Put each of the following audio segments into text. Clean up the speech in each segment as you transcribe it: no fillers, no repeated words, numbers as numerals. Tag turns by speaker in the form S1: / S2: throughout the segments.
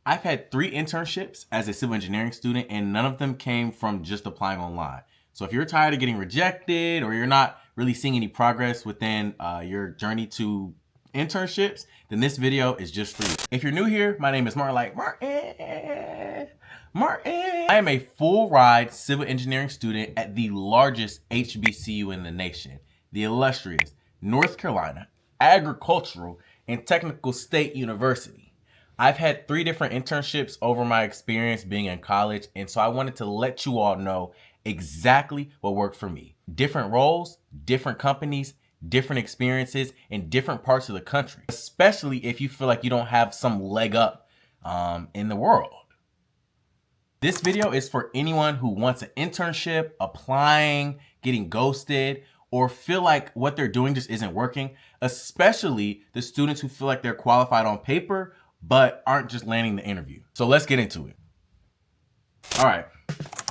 S1: I've had 3 internships as a civil engineering student, and none of them came from just applying online. So if you're tired of getting rejected or you're not really seeing any progress within your journey to internships, then this video is just for you. If you're new here, my name is Martin. I am a full ride civil engineering student at the largest HBCU in the nation, the illustrious North Carolina Agricultural and Technical State University. I've had 3 different internships over my experience being in college, and so I wanted to let you all know exactly what worked for me. Different roles, different companies, different experiences in different parts of the country, especially if you feel like you don't have some leg up in the world. This video is for anyone who wants an internship, applying, getting ghosted, or feel like what they're doing just isn't working, especially the students who feel like they're qualified on paper but aren't just landing the interview. So let's get into it. All right.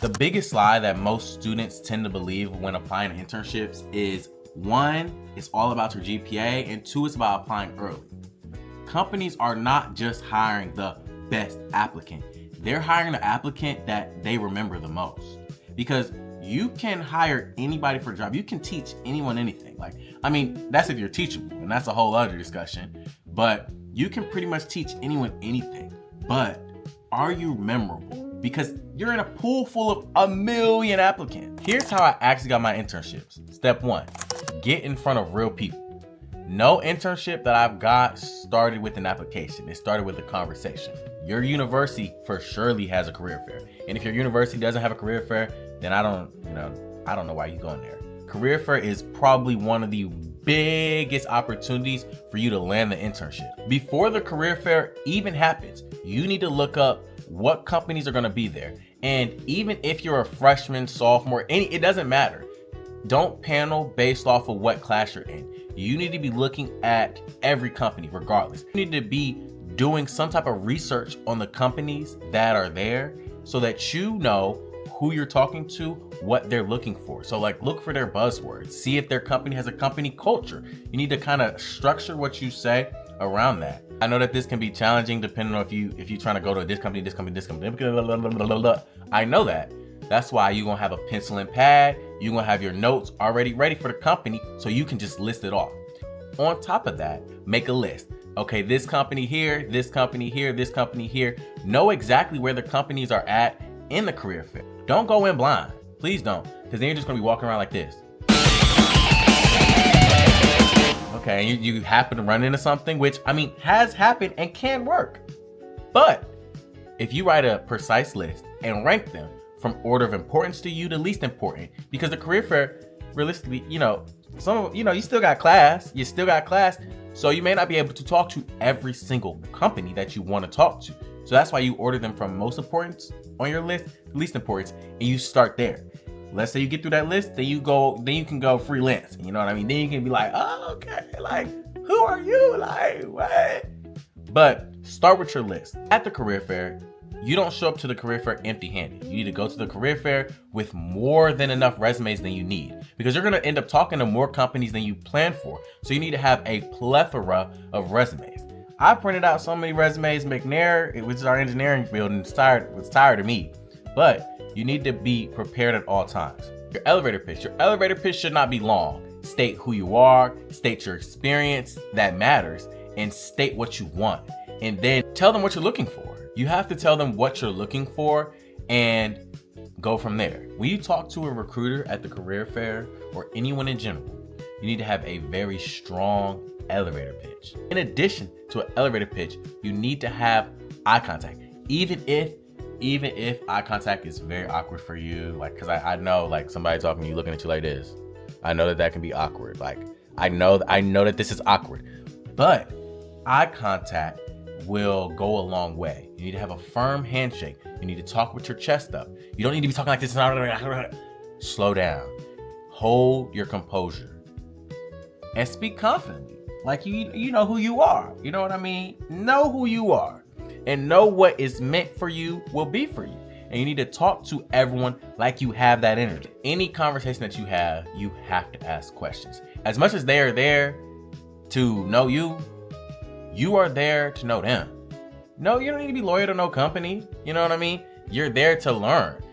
S1: The biggest lie that most students tend to believe when applying to internships is 1, it's all about your GPA, and 2, it's about applying early. Companies are not just hiring the best applicant. They're hiring the applicant that they remember the most. Because you can hire anybody for a job. You can teach anyone anything. That's if you're teachable, and that's a whole other discussion. But you can pretty much teach anyone anything. But are you memorable? Because you're in a pool full of a million applicants. Here's how I actually got my internships. Step 1, get in front of real people. No internship that I've got started with an application. It started with a conversation. Your university for surely has a career fair. And if your university doesn't have a career fair, then I don't know why you're going there. Career fair is probably one of the biggest opportunities for you to land the internship. Before the career fair even happens, you need to look up what companies are going to be there. And even if you're a freshman, sophomore, it doesn't matter. Don't panel based off of what class you're in. You need to be looking at every company regardless. You need to be doing some type of research on the companies that are there so that you know who you're talking to, what they're looking for. So look for their buzzwords. See if their company has a company culture. You need to kind of structure what you say around that. I know that this can be challenging depending on if you're trying to go to this company. I know that. That's why you're gonna have a pencil and pad. You're gonna have your notes already ready for the company so you can just list it off. On top of that, make a list. Okay, this company here, this company here, this company here. Know exactly where the companies are at in the career fair. Don't go in blind. Please don't, because then you're just gonna be walking around like this. Okay, you happen to run into something, which has happened and can work. But if you write a precise list and rank them from order of importance to you to least important, because the career fair, realistically, you still got class. So you may not be able to talk to every single company that you want to talk to. So that's why you order them from most importance on your list to least importance, and you start there. Let's say you get through that list, then you can go freelance. You know what I mean? Then you can be like, oh, okay, who are you? What? But start with your list. At the career fair, you don't show up to the career fair empty-handed. You need to go to the career fair with more than enough resumes than you need, because you're gonna end up talking to more companies than you planned for. So you need to have a plethora of resumes. I printed out so many resumes. McNair, which is our engineering building, was tired of me. But you need to be prepared at all times. Your elevator pitch should not be long. State who you are, state your experience that matters, and state what you want. And then tell them what you're looking for. You have to tell them what you're looking for and go from there. When you talk to a recruiter at the career fair or anyone in general, you need to have a very strong elevator pitch. In addition to an elevator pitch, you need to have eye contact. Even if eye contact is very awkward for you, because I know somebody talking to you looking at you like this. I know that can be awkward. I know that this is awkward, but eye contact will go a long way. You need to have a firm handshake. You need to talk with your chest up. You don't need to be talking like this. Slow down. Hold your composure. And speak confidently. You know who you are. You know what I mean? Know who you are. And know what is meant for you will be for you. And you need to talk to everyone like you have that energy. Any conversation that you have to ask questions. As much as they are there to know you, you are there to know them. No, you don't need to be loyal to no company. You know what I mean? You're there to learn.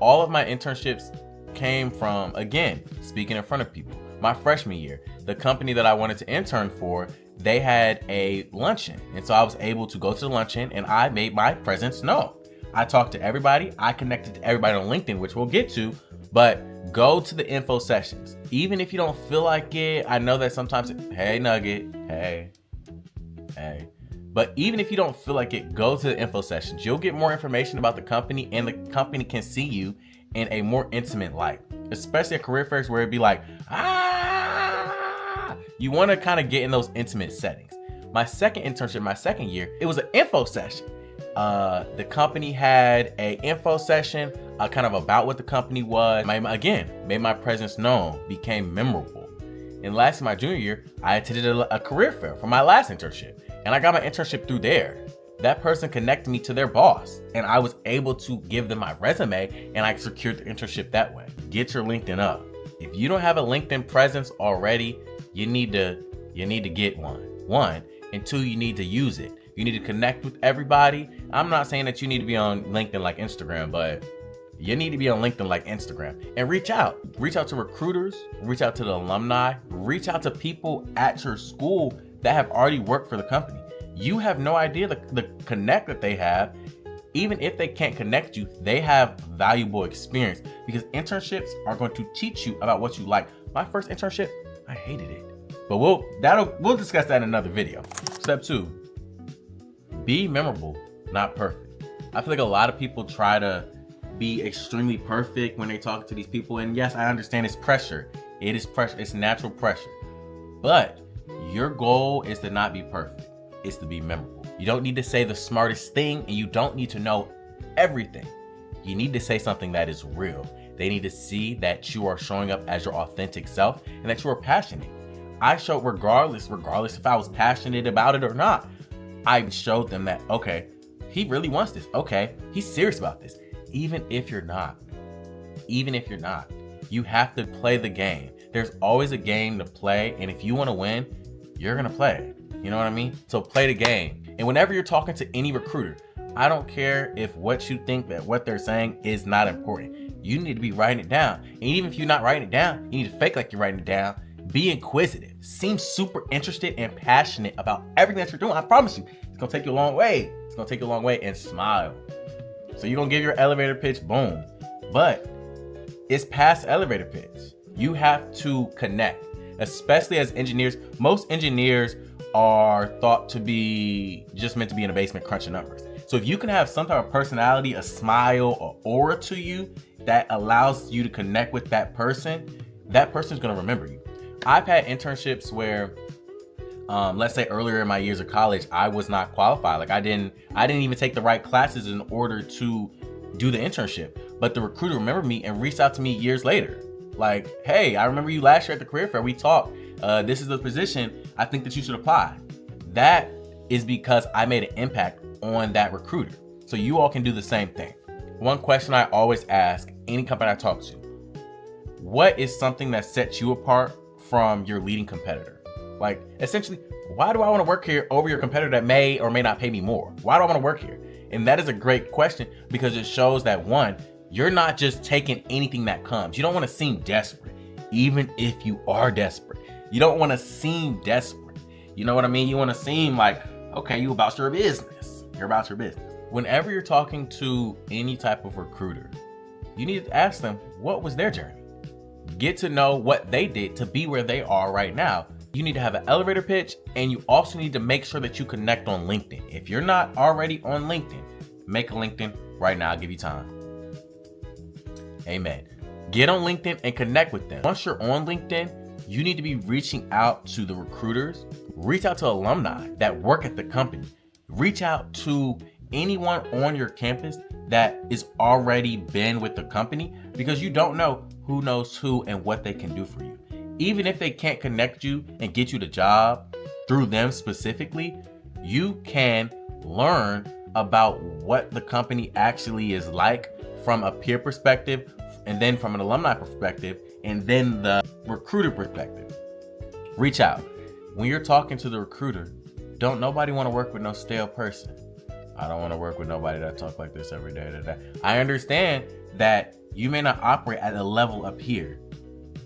S1: All of my internships came from, again, speaking in front of people. My freshman year, the company that I wanted to intern for, they had a luncheon. And so I was able to go to the luncheon and I made my presence known. I talked to everybody. I connected to everybody on LinkedIn, which we'll get to, but go to the info sessions. Even if you don't feel like it, I know that sometimes, hey, Nugget, hey. But even if you don't feel like it, go to the info sessions. You'll get more information about the company and the company can see you in a more intimate light, especially at career fairs where it'd be like, you want to kind of get in those intimate settings. My second internship, my second year, it was an info session. The company had a info session, kind of about what the company was. Made my presence known, became memorable. And lastly, my junior year, I attended a career fair for my last internship. And I got my internship through there. That person connected me to their boss and I was able to give them my resume and I secured the internship that way. Get your LinkedIn up. If you don't have a LinkedIn presence already, you need to get one. And two, you need to use it. You need to connect with everybody. I'm not saying that you need to be on LinkedIn like Instagram, but you need to be on LinkedIn like Instagram and reach out. Reach out to recruiters, reach out to the alumni, reach out to people at your school that have already worked for the company. You have no idea the connect that they have. Even if they can't connect you, they have valuable experience because internships are going to teach you about what you like. My first internship, I hated it. But we'll discuss that in another video. Step 2, be memorable, not perfect. I feel like a lot of people try to be extremely perfect when they talk to these people. And yes, I understand it's pressure. It is pressure. It's natural pressure. But your goal is to not be perfect. It's to be memorable. You don't need to say the smartest thing and you don't need to know everything. You need to say something that is real. They need to see that you are showing up as your authentic self and that you are passionate. I showed regardless if I was passionate about it or not. I showed them that, okay, he really wants this. Okay, he's serious about this. Even if you're not, you have to play the game. There's always a game to play. And if you want to win, you're going to play. You know what I mean? So play the game. And whenever you're talking to any recruiter, I don't care if what you think that what they're saying is not important. You need to be writing it down. And even if you're not writing it down, you need to fake like you're writing it down. Be inquisitive. Seem super interested and passionate about everything that you're doing. I promise you, it's going to take you a long way. It's going to take you a long way, and smile. So you're going to give your elevator pitch, boom. But it's past elevator pitch. You have to connect, especially as engineers. Most engineers are thought to be just meant to be in a basement crunching numbers. So if you can have some type of personality, a smile, or aura to you that allows you to connect with that person's going to remember you. I've had internships where, let's say earlier in my years of college, I was not qualified. Like I didn't even take the right classes in order to do the internship. But the recruiter remembered me and reached out to me years later. Like, hey, I remember you last year at the career fair. We talked. This is the position. I think that you should apply. That is because I made an impact on that recruiter. So you all can do the same thing. One question I always ask any company I talk to: what is something that sets you apart from your leading competitor? Like, essentially, why do I want to work here over your competitor that may or may not pay me more? Why do I want to work here? And that is a great question because it shows that, one, you're not just taking anything that comes. You don't want to seem desperate, even if you are desperate. You don't want to seem desperate. You know what I mean? You want to seem like, okay, you're about your business. You're about your business. Whenever you're talking to any type of recruiter, you need to ask them, what was their journey? Get to know what they did to be where they are right now. You need to have an elevator pitch, and you also need to make sure that you connect on LinkedIn. If you're not already on LinkedIn, make a LinkedIn right now. I'll give you time. Amen. Get on LinkedIn and connect with them. Once you're on LinkedIn, you need to be reaching out to the recruiters. Reach out to alumni that work at the company. Reach out to anyone on your campus that is already been with the company, because you don't know who knows who and what they can do for you. Even if they can't connect you and get you the job through them specifically, you can learn about what the company actually is like from a peer perspective, and then from an alumni perspective, and then the recruiter perspective. Reach out. When you're talking to the recruiter, don't nobody want to work with no stale person. I don't want to work with nobody that talk like this every day. I understand that you may not operate at a level up here,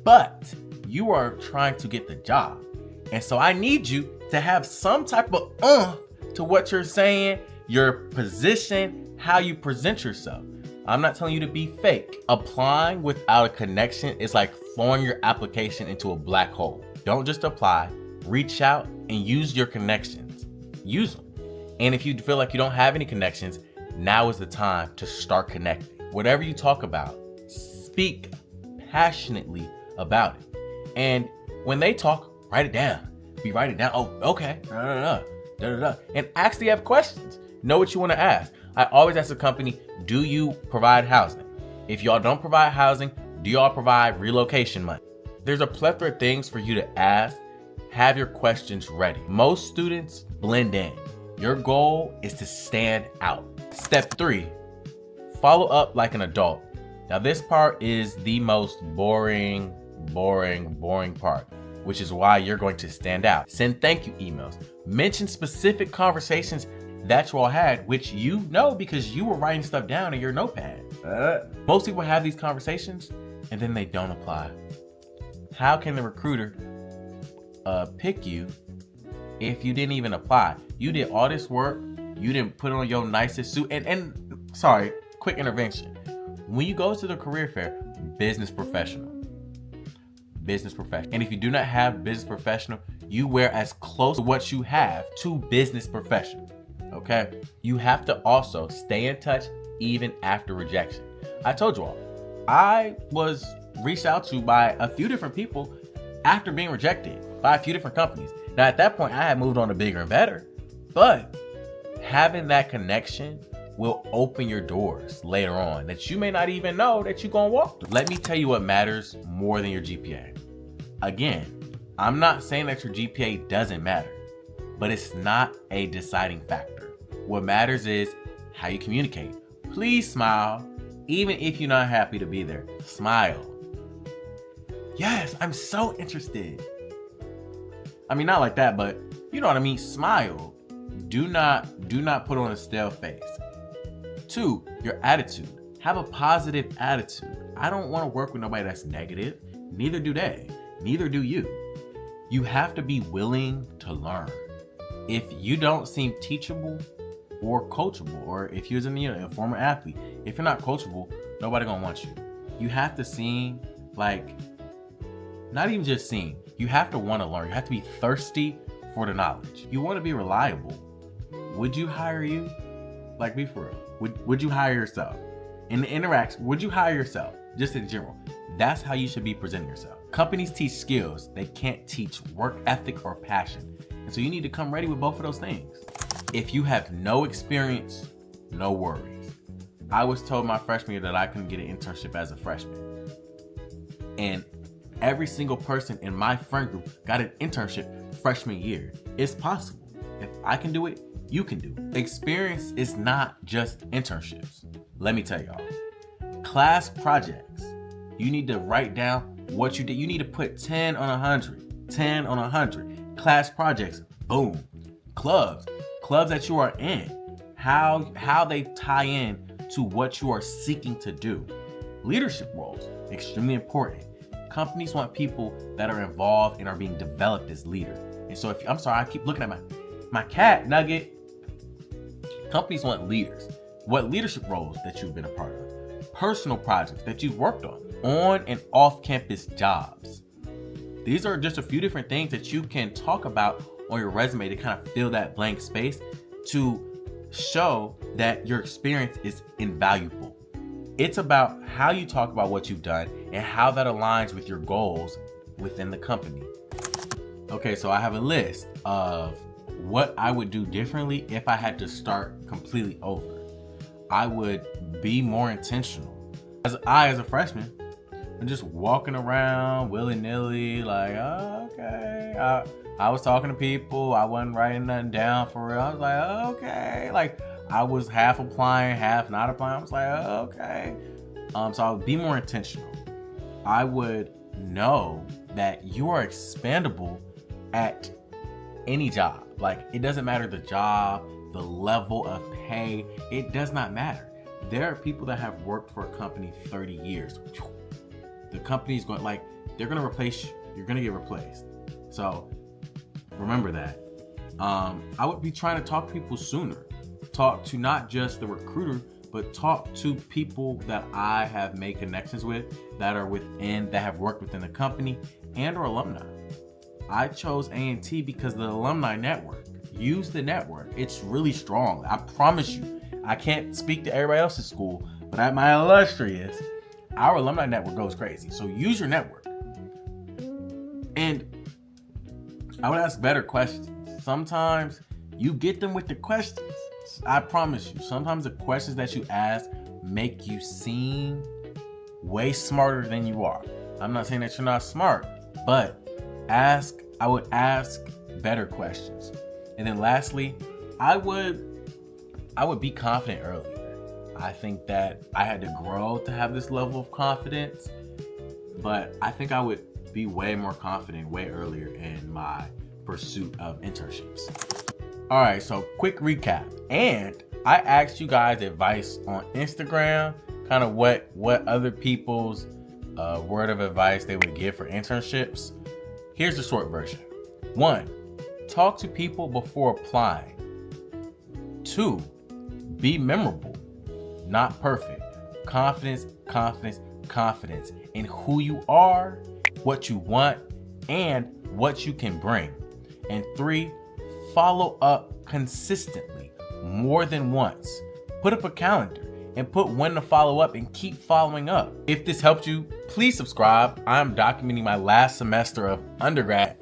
S1: but you are trying to get the job. And so I need you to have some type of to what you're saying, your position, how you present yourself. I'm not telling you to be fake. Applying without a connection is like throwing your application into a black hole. Don't just apply, reach out and use your connections. Use them. And if you feel like you don't have any connections, now is the time to start connecting. Whatever you talk about, speak passionately about it. And when they talk, write it down. Be writing down. Oh, okay. And actually have questions. Know what you want to ask. I always ask the company, do you provide housing? If y'all don't provide housing, do y'all provide relocation money? There's a plethora of things for you to ask. Have your questions ready. Most students blend in. Your goal is to stand out. Step 3, follow up like an adult. Now this part is the most boring part, which is why you're going to stand out. Send thank you emails. Mention specific conversations that you all had, which you know because you were writing stuff down in your notepad. Most people have these conversations and then they don't apply. How can the recruiter pick you if you didn't even apply? You did all this work, you didn't put on your nicest suit, and sorry, quick intervention. When you go to the career fair, business professional. And if you do not have business professional, you wear as close to what you have to business professional. Okay? You have to also stay in touch even after rejection. I told you all, I was reached out to by a few different people after being rejected by a few different companies. Now at that point, I had moved on to bigger and better, but having that connection will open your doors later on that you may not even know that you're gonna walk through. Let me tell you what matters more than your GPA. Again, I'm not saying that your GPA doesn't matter, but it's not a deciding factor. What matters is how you communicate. Please smile, even if you're not happy to be there. Smile. Yes, I'm so interested. I mean, not like that, but you know what I mean. Smile. Do not put on a stale face. 2, your attitude. Have a positive attitude. I don't want to work with nobody that's negative. Neither do they. Neither do you. You have to be willing to learn. If you don't seem teachable or coachable, or if you're a former athlete, if you're not coachable, nobody gonna want you. You have to seem like, not even just seem, you have to want to learn. You have to be thirsty for the knowledge. You want to be reliable. Would you hire you? Like, be for real. Would you hire yourself? In the interaction, would you hire yourself? Just in general. That's how you should be presenting yourself. Companies teach skills. They can't teach work ethic or passion. And so you need to come ready with both of those things. If you have no experience, no worries. I was told my freshman year that I couldn't get an internship as a freshman. And every single person in my friend group got an internship freshman year. It's possible. If I can do it, you can do it. Experience is not just internships. Let me tell y'all. Class projects. You need to write down what you did. You need to put 10 on 100. 10 on 100. Class projects. Boom. Clubs that you are in. How they tie in to what you are seeking to do. Leadership roles. Extremely important. Companies want people that are involved and are being developed as leaders. And so I'm sorry, I keep looking at my cat nugget. Companies want leaders. What leadership roles that you've been a part of? Personal projects that you've worked on and off campus jobs. These are just a few different things that you can talk about on your resume to kind of fill that blank space to show that your experience is invaluable. It's about how you talk about what you've done and how that aligns with your goals within the company. Okay, so I have a list of what I would do differently if I had to start completely over. I would be more intentional. As a freshman, I'm just walking around willy-nilly, like, oh, okay. I was talking to people. I wasn't writing nothing down for real. I was like, oh, okay. Like, I was half applying, half not applying. I was like, oh, okay. So I would be more intentional. I would know that you are expandable at any job. Like, it doesn't matter the job, the level of hey, it does not matter. There are people that have worked for a company 30 years. The company's going, like, they're going to replace you. You're going to get replaced. So remember that. I would be trying to talk to people sooner. Talk to not just the recruiter, but talk to people that I have made connections with that have worked within the company and or alumni. I chose A&T because of the alumni network. Use the network. It's really strong. I promise you. I can't speak to everybody else's school, but at my illustrious, our alumni network goes crazy. So use your network. And I would ask better questions. Sometimes you get them with the questions. I promise you, sometimes the questions that you ask make you seem way smarter than you are. I'm not saying that you're not smart, but I would ask better questions. And then lastly, I would be confident earlier. I think that I had to grow to have this level of confidence, but I think I would be way more confident way earlier in my pursuit of internships. All right, so quick recap. And I asked you guys advice on Instagram, kind of what other people's word of advice they would give for internships. Here's the short version. 1, talk to people before applying. 2, be memorable, not perfect. Confidence, confidence, confidence in who you are, what you want, and what you can bring. And 3, follow up consistently, more than once. Put up a calendar and put when to follow up and keep following up. If this helped you, please subscribe. I'm documenting my last semester of undergrad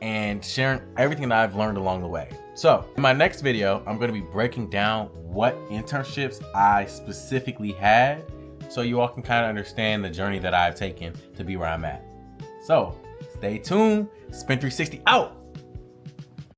S1: and sharing everything that I've learned along the way. So in my next video, I'm going to be breaking down what internships I specifically had so you all can kind of understand the journey that I've taken to be where I'm at. So stay tuned. Spin 360 out.